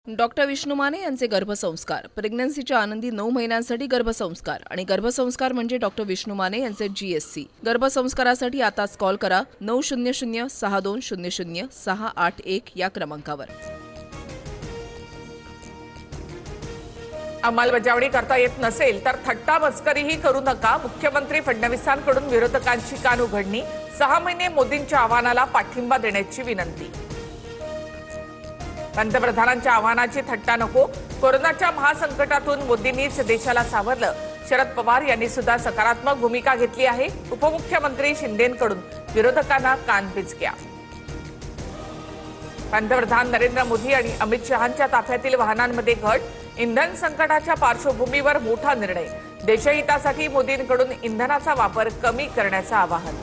Doctor Vishnu Mane यांचे गर्भसंस्कार, प्रेग्नन्सीच्या आनंदी 9 महिन्यांसाठी गर्भसंस्कार आणि गर्भसंस्कार म्हणजे डॉक्टर विष्णू माने यांचे GSC। गर्भसंस्कारासाठी आताच कॉल करा 900-6200-681 या क्रमांकावर। अंमलबजावणी करता येत नसेल तर थट्टा मस्करीही करू नका। मुख्यमंत्री फडणवीसांकडून विरोधकांची कान उघडणी। 6 महिने मोदींच्या आव्हानाला पाठिंबा देण्याची विनंती। पंतप्रधानांच्या आव्हानाची थट्टा नको। कोरोनाच्या महासंकटातून मोदींनीच देशाला सावरलं। शरद पवार यांनी सुद्धा सकारात्मक भूमिका घेतली आहे। उपमुख्यमंत्री शिंदेंकडून विरोधकांना कानपिचक्या। पंतप्रधान नरेंद्र मोदी आणि अमित शहांच्या ताफ्यातील वाहनांमध्ये घट। इंधन संकटाच्या पार्श्वभूमीवर मोठा निर्णय। देशहितासाठी मोदींकडून इंधनाचा वापर कमी करण्याचं आवाहन।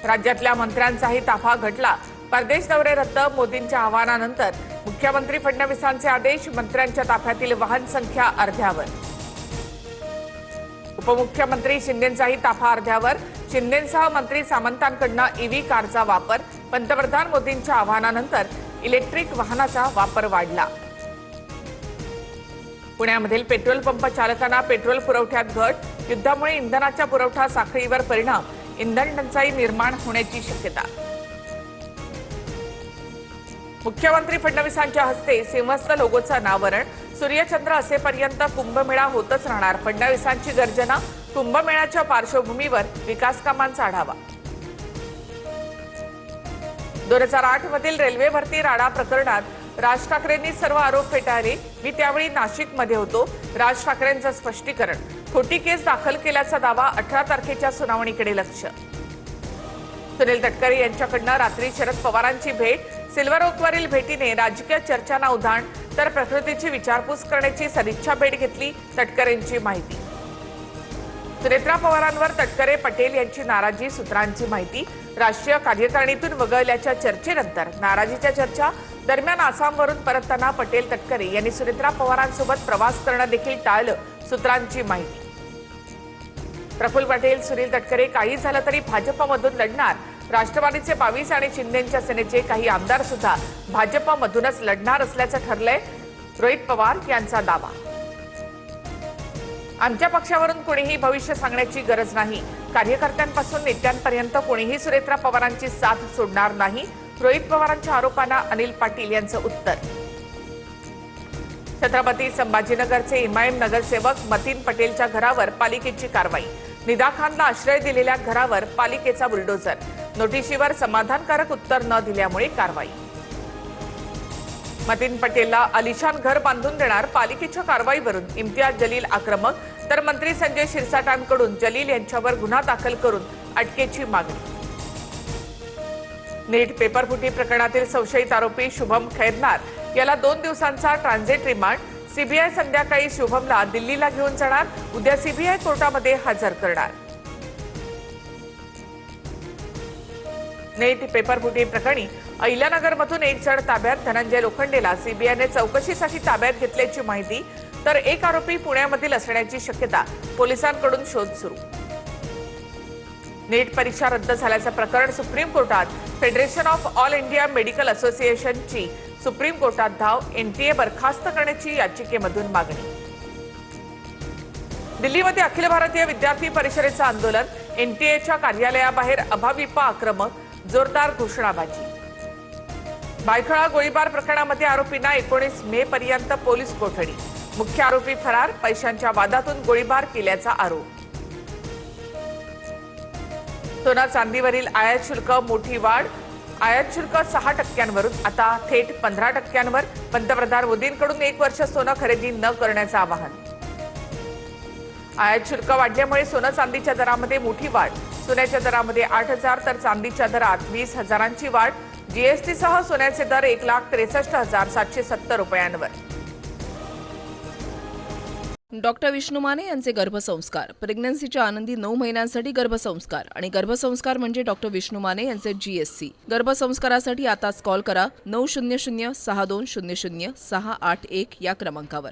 राज्यातल्या मंत्र्यांचाही ताफा घटला। परदेश दौरे रद्द। मोदींच्या आव्हानानंतर मुख्यमंत्री फडणवीसांचे आदेश। मंत्र्यांच्या ताफ्यातील वाहन संख्या अर्ध्यावर। उपमुख्यमंत्री शिंदेंचाही ताफा अर्ध्यावर। शिंदेंसह मंत्री सामंतांकडून EV कारचा वापर। पंतप्रधान मोदींच्या आव्हानानंतर इलेक्ट्रिक वाहनाचा वापर वाढला। पुण्यामधील पेट्रोल पंप चालकांना पेट्रोल पुरवठ्यात घट। युद्धामुळे इंधनाच्या पुरवठा साखळीवर परिणाम। इंधन टंचाई निर्माण होण्याची शक्यता। मुख्यमंत्री फडणवीसांच्या हस्ते सिंहस्थ लोगोचं अनावरण। सूर्यचंद्र असेपर्यंत कुंभमेळा होतच राहणार। फडणवीसांची गर्जना। कुंभमेळ्याच्या पार्श्वभूमीवर विकास कामांचा आढावा। 2008 मधील रेल्वे भरती राडा प्रकरणात राज ठाकरेंनी सर्व आरोप फेटाळले। मी त्यावेळी नाशिकमध्ये होतो। राज ठाकरेंचं स्पष्टीकरण। खोटी केस दाखल केल्याचा दावा। 18 तारखेच्या सुनावणीकडे लक्ष। सुनील तटकरे यांच्याकडून रात्री शरद पवारांची भेट। सिल्वर ओकवरील भेटीने राजकीय चर्चांना उधाण, तर प्रकृतीची विचारपूस करण्याची सदिच्छा भेट घेतली। तटकरेंची माहिती। सुनेत्रा पवारांवर तटकरे पटेल यांची नाराजी। सूत्रांची माहिती। राष्ट्रीय कार्यकारिणीतून वगळल्याच्या चर्चेनंतर नाराजीच्या चर्चा। दरम्यान आसामवरून परतताना पटेल तटकरे यांनी सुनेत्रा पवारांसोबत प्रवास करणं देखील टाळलं। सूत्रांची माहिती। प्रफुल्ल पटेल, सुनील तटकरे काही झालं तरी भाजपमधून लढणार। राष्ट्रवादीचे 22 आणि शिंदेंच्या सेनेचे काही आमदार सुद्धा भाजपमधूनच लढणार असल्याचं ठरलंय। रोहित पवार यांचा दावा। आमच्या पक्षावरून कोणीही भविष्य सांगण्याची गरज नाही। कार्यकर्त्यांपासून नेत्यांपर्यंत कोणीही सुनेत्रा पवारांची साथ सोडणार नाही। रोहित पवारांच्या आरोपांना अनिल पाटील यांचं उत्तर। छत्रपती संभाजीनगरचे इमाम नगरसेवक मतीन पटेलच्या घरावर पालिकेची कारवाई। निदा खानला आश्रय दिलेल्या घरावर पालिकेचा बुलडोझर। नोटिशीवर समाधानकारक उत्तर न दिल्यामुळे कारवाई। मतीन पटेलला आलिशान घर बांधून देणार। पालिकेच्या कारवाईवरून इम्तियाज जलील आक्रमक, तर मंत्री संजय शिरसाटांकडून जलील यांच्यावर गुन्हा दाखल करून अटकेची मागणी। नीट पेपरफुटी प्रकरणातील संशयित आरोपी शुभम खैरनार याला 2 दिवसांचा ट्रान्झिट रिमांड। सीबीआय संध्याकाळी शुभमला दिल्लीला घेऊन जाणार। उद्या सीबीआय कोर्टामध्ये हजर करणार। नेट पेपरफुटी प्रकरणी अहिल्यानगरमधून एक जण ताब्यात। धनंजय लोखंडेला सीबीआयने चौकशीसाठी ताब्यात घेतल्याची माहिती, तर एक आरोपी पुण्यामधील असण्याची शक्यता। पोलिसांकडून शोध सुरू। नीट परीक्षा रद्द झाल्याचं प्रकरण सुप्रीम कोर्टात। Federation of all India medical असोसिएशनची सुप्रीम कोर्टात धाव। NTA बरखास्त करण्याची याचिकेमधून मागणी। दिल्लीमध्ये अखिल भारतीय विद्यार्थी परिषदेचं आंदोलन। NTAच्या कार्यालयाबाहेर अभाविप आक्रमक। जोरदार घोषणाबाजी। भायखळा गोळीबार प्रकरणामध्ये आरोपींना 19 मे पर्यंत पोलीस कोठडी। मुख्य आरोपी फरार। पैशांच्या वादातून गोळीबार केल्याचा आरोप। सोना चांदीवरील आयात शुल्क मोठी वाढ। आयात शुल्क 6% आता थेट 15%। पंतप्रधान मोदींकडून 1 वर्ष सोनं खरेदी न करण्याचं आवाहन। आयात शुल्क वाढल्यामुळे सोनं चांदीच्या दरामध्ये मोठी वाढ। सोन्याच्या दरामध्ये 8,000 तर चांदीच्या दरात 20,000ची वाढ। GST सह सोन्याचे दर 1,63,770 रुपयांवर। डॉक्टर विष्णू माने यांचे गर्भसंस्कार, प्रेग्नन्सीच्या आनंदी 9 महिन्यांसाठी गर्भसंस्कार आणि गर्भसंस्कार म्हणजे डॉक्टर विष्णू माने यांचे GSC। गर्भसंस्कारासाठी आताच कॉल करा 900-6200-681 या क्रमांकावर।